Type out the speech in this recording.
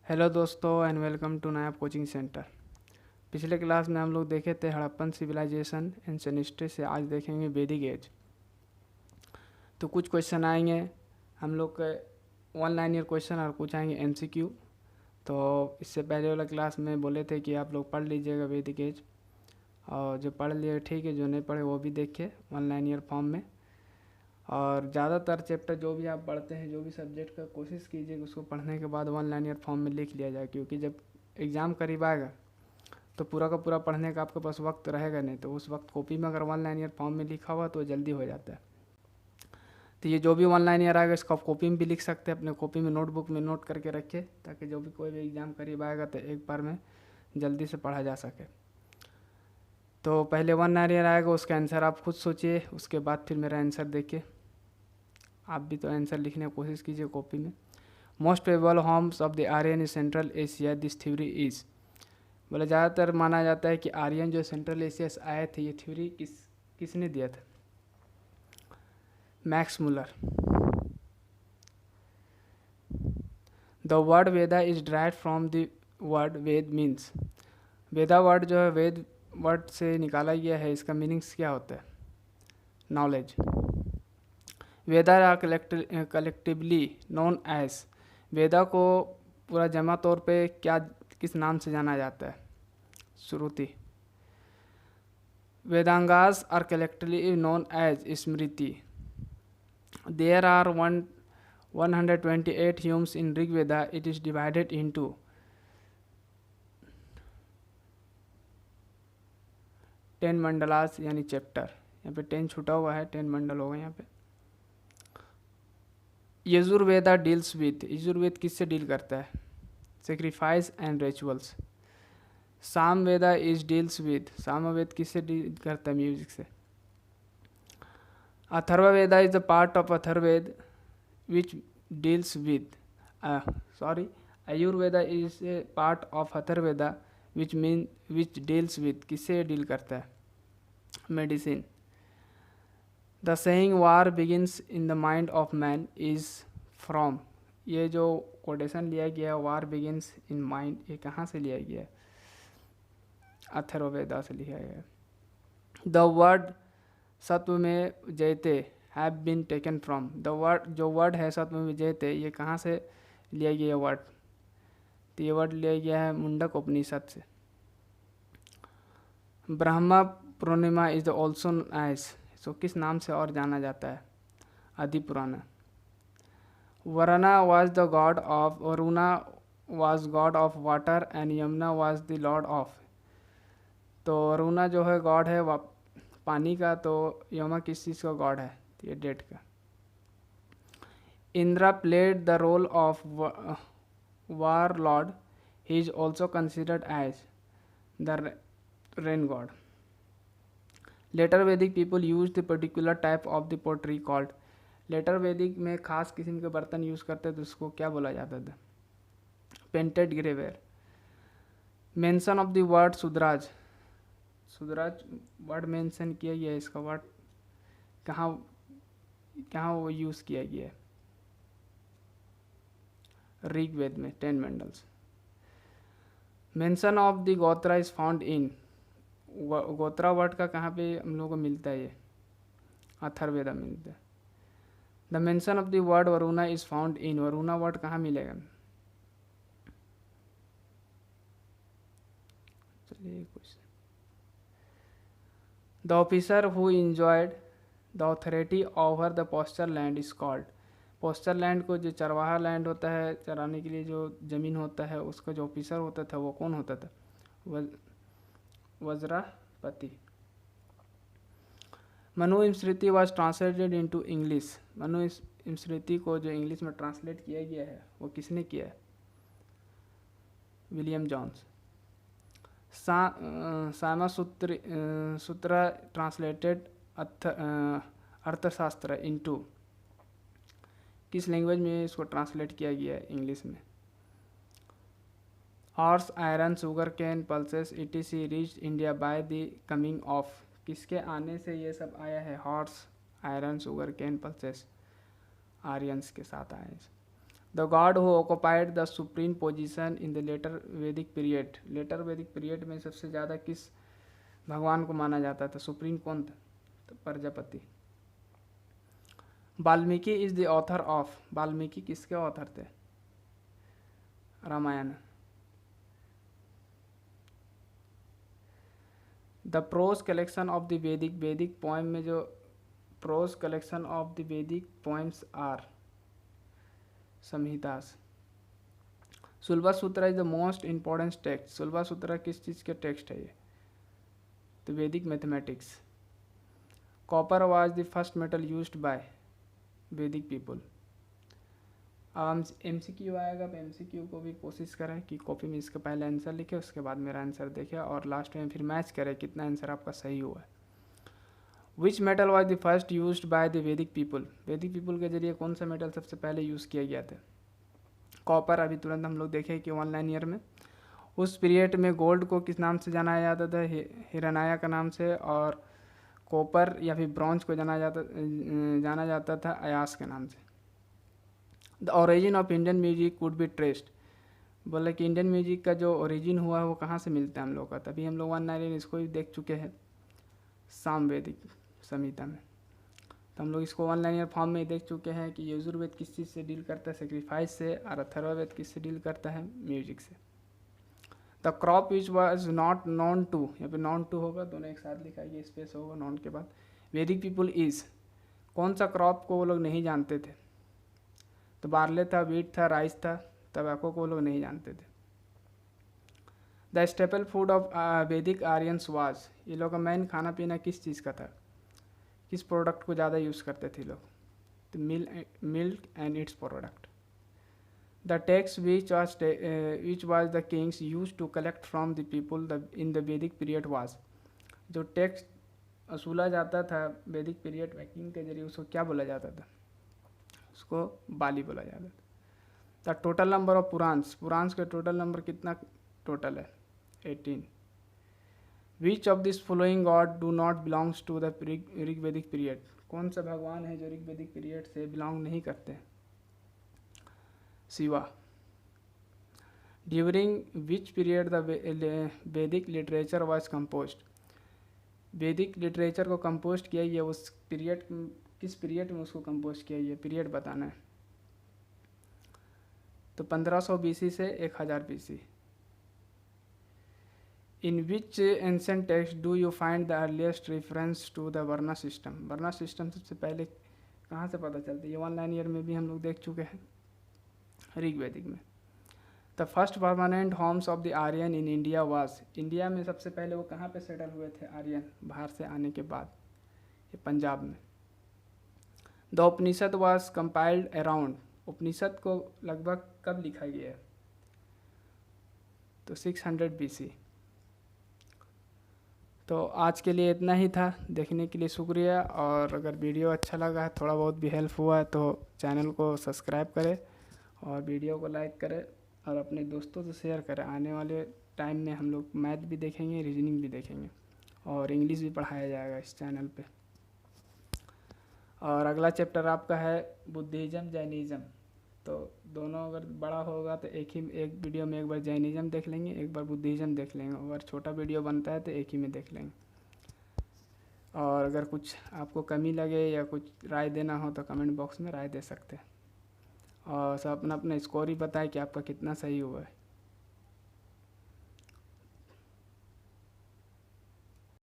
Hello दोस्तों and welcome to नायब coaching centre. पिछले क्लास में हम लोग देखे थे हड़प्पन सिविलाइजेशन एंशिएंट हिस्ट्री से। आज देखेंगे वैदिक एज। तो कुछ क्वेश्चन आएंगे हम लोग के 1 लाइन क्वेश्चन और कुछ आएंगे एमसीक्यू। तो इससे पहले वाला क्लास में बोले थे कि आप लोग पढ़ लीजिएगा वैदिक एज, और जो पढ़ लिए ठीक है, जो नहीं पढ़े वो भी देखिए 1 लाइन फॉर्म में। और ज़्यादातर चैप्टर जो भी आप पढ़ते हैं, जो भी सब्जेक्ट का, कोशिश कीजिए उसको पढ़ने के बाद 1 लाइन फॉर्म में लिख लिया जाए, क्योंकि जब एग्ज़ाम करीब आएगा तो पूरा का पूरा पढ़ने का आपके पास वक्त रहेगा नहीं। तो उस वक्त कॉपी में अगर 1 लाइन फॉर्म में लिखा हुआ तो जल्दी हो जाता है। तो ये जो भी 1 लाइन आएगा इसको आप कॉपी में भी लिख सकते हैं, अपने कॉपी में नोटबुक में नोट करके रखिए, ताकि जो भी कोई भी एग्ज़ाम करीब आएगा तो एक बार में जल्दी से पढ़ा जा सके। तो पहले 1 लाइन आएगा, उसका आंसर आप खुद सोचिए, उसके बाद फिर मेरा आंसर देखिए। आप भी तो आंसर लिखने की कोशिश कीजिए कॉपी में। Most probable homes of the Aryan in Central Asia, this theory is. बोले ज़्यादातर माना जाता है कि आर्यन जो सेंट्रल एशिया से आए थे, ये थ्योरी किसने दिया था? Max Muller. The word Veda is drive from the word Ved means. Veda word जो है वेद वर्ड से निकाला गया है, इसका मीनिंग्स क्या होता है? Knowledge. Veda are collectively known as. Veda को पूरा जमा तौर पे किस नाम से जाना जाता है? Shruti. Vedangas are collectively known as Smriti. There are 128 hymns in Rig Veda, it is divided into 10 mandalas यानी चैप्टर। यहाँ पे 10 छूटा हुआ है, 10 मंडल होगा यहाँ पे। Yajurveda deals with. यजुर्वेद किससे डील करता है? Sacrifice and rituals. Samaveda is deals with. Samaveda किससे डील करता है? म्यूजिक से। Atharvaveda is the part of Atharvaveda which deals with. Ayurveda is a part of Atharvaveda which deals with. किससे डील करता है? Medicine. The saying war begins in the mind of man is from. ये जो quotation लिया गया है वार बिगिंस इन माइंड, ये कहाँ से लिया गया है? अथर्ववेदा से लिया गया है। द वर्ड सत्व में जयते have been taken from. The word जो वर्ड है सत्व में जयते, ये कहाँ से लिया गया वर्ड? तो ये वर्ड लिया गया है मुंडक उपनिषद से। ब्रह्मा पूर्णिमा इज ऑल्सो एज। सो किस नाम से और जाना जाता है? आदि पुराना। Varuna was the God of Varuna was God of water and Yamuna was the Lord of. तो वरुणा जो है गॉड है पानी का, तो यमुना किस चीज़ का गॉड है? तो ये डेट का। Indra played the role of war lord, he is also considered as the rain god. Later Vedic people use the particular type of the poetry called. Later Vedic में खास किस्म के बर्तन यूज़ करते थे, उसको क्या बोला जाता था? Painted grey ware. Mention of the word Sudras. Sudras word mention किया गया है, इसका वर्ड कहाँ कहाँ वो यूज़ किया गया है? ऋग्वेद में 10 मंडल्स। मेंशन ऑफ द गोत्रा इज फाउंड इन। गोत्रा वर्ड का कहाँ पे हम लोगों को मिलता है? ये अथर्ववेदा में मिलता है। The mention of the word Varuna is found in. Varuna word कहाँ मिलेगा? चलिए question. The officer who enjoyed the authority over the posture land is called. Posture land को, जो चरवाहा लैंड होता है, चराने के लिए जो ज़मीन होता है, उसका जो ऑफिसर होता था वो कौन होता था? Vrajapati. Manu Smriti was translated into English. Manu Smriti को जो इंग्लिश में ट्रांसलेट किया गया है वो किसने किया है? William Jones. सामा सूत्र ट्रांसलेटेड अर्थशास्त्र इनटू। किस लैंग्वेज में इसको ट्रांसलेट किया गया है? इंग्लिश में। Horse iron sugarcane pulses etc reach India by the coming of. किसके आने से ये सब आया है? Horse iron sugarcane pulses Aryans के साथ आए। The god who occupied the supreme position in the later Vedic period. Later Vedic period में सबसे ज़्यादा किस भगवान को माना जाता था, सुप्रीम कौन था? तो Prajapati. Valmiki is the author of. Valmiki किसके ऑथर थे? Ramayana. The prose collection of the Vedic. Vedic poem में जो prose collection of the Vedic poems are Samhitas. Sulbha Sutra is the most important text. Sulbha Sutra किस चीज़ के टेक्स्ट है ये? तो Vedic mathematics. Copper was the first metal used by Vedic people. अब MCQ आएगा, अब MCQ को भी कोशिश करें कि कॉपी में इसका पहले आंसर लिखे, उसके बाद मेरा आंसर देखें और लास्ट में फिर मैच करें कितना आंसर आपका सही हुआ है। Which metal was the first used by the वैदिक पीपल। वैदिक पीपल के जरिए कौन सा मेटल सबसे पहले यूज़ किया गया था? कॉपर। अभी तुरंत हम लोग देखें कि 1 लाइन ईयर में उस पीरियड में गोल्ड को किस नाम से जाना जाता था? हिरनाया का नाम से, और कॉपर या फिर ब्रॉन्ज को जाना जाता था अयास के नाम से। The origin of Indian music could be traced. बोले कि इंडियन म्यूजिक का जो ओरिजिन हुआ है वो कहाँ से मिलता है हम लोग का? तभी हम लोग 199 इसको भी देख चुके हैं सामवेदिक संहिता में। तो हम लोग इसको 1 लाइनर फॉर्म में ही देख चुके हैं कि यजुर्वेद किस चीज़ से डील करता है? सेक्रीफाइस से। और अथर्ववेद किस से डील करता है? म्यूजिक से। The crop which was not known to, यहाँ पे नॉन टू होगा, दोनों एक साथ लिखा है, स्पेस होगा नॉन के बाद। वैदिक पीपल इज, कौन सा क्रॉप को वो लोग नहीं जानते थे? तो बार्ले था, वीट था, राइस था, टबैको को वो लोग नहीं जानते थे। द स्टेपल फूड ऑफ वैदिक आर्यंस वाज, ये लोग का मेन खाना पीना किस चीज़ का था? किस प्रोडक्ट को ज़्यादा यूज़ करते थे लोग? तो milk and its product. The tax which was the kings use to collect from the people in the Vedic period was, जो टैक्स वसूला जाता था वैदिक पीरियड में किंग के जरिए, उसको क्या बोला जाता था? उसको बाली बोला जाता था। The total number of Puranas, Puranas का टोटल नंबर कितना टोटल है? 18। Which of this following god do not belongs to the Rigvedic period, कौन सा भगवान है जो ऋग्वेदिक पीरियड से बिलोंग नहीं करते? Shiva. During which period the वैदिक लिटरेचर वाज कंपोज्ड, वैदिक लिटरेचर को कंपोज किया ये उस पीरियड, किस पीरियड में उसको कंपोज किया, ये पीरियड बताना है। तो 1500 BC से 1000 BC। In which ancient text do you find the earliest reference to the varna system. Varna system सबसे पहले कहाँ से पता चलता है? ये 1 लाइन ईयर में भी हम लोग देख चुके हैं ऋग्वेदिक में। The first permanent homes of the Aryan in India was, India में सबसे पहले वो कहाँ पे सेटल हुए थे आर्यन बाहर से आने के बाद? ये पंजाब में। The Upanishad was compiled around, Upanishad को लगभग कब लिखा गया है? तो 600 BC। तो आज के लिए इतना ही था, देखने के लिए शुक्रिया। और अगर वीडियो अच्छा लगा है, थोड़ा बहुत भी हेल्प हुआ है, तो चैनल को सब्सक्राइब करें और वीडियो को लाइक करें और अपने दोस्तों से शेयर करें। आने वाले टाइम में हम लोग मैथ भी देखेंगे, रीजनिंग भी देखेंगे और इंग्लिश भी पढ़ाया जाएगा इस चैनल पे। और अगला चैप्टर आपका है बुद्धिज़्म जैनिज़्म। तो दोनों अगर बड़ा होगा तो एक वीडियो में एक बार जैनिज़्म देख लेंगे, एक बार बुद्धिज़्म देख लेंगे। अगर छोटा वीडियो बनता है तो एक ही में देख लेंगे। और अगर कुछ आपको कमी लगे या कुछ राय देना हो तो कमेंट बॉक्स में राय दे सकते हैं। और सब अपना अपना स्कोर ही बताएं कि आपका कितना सही हुआ है।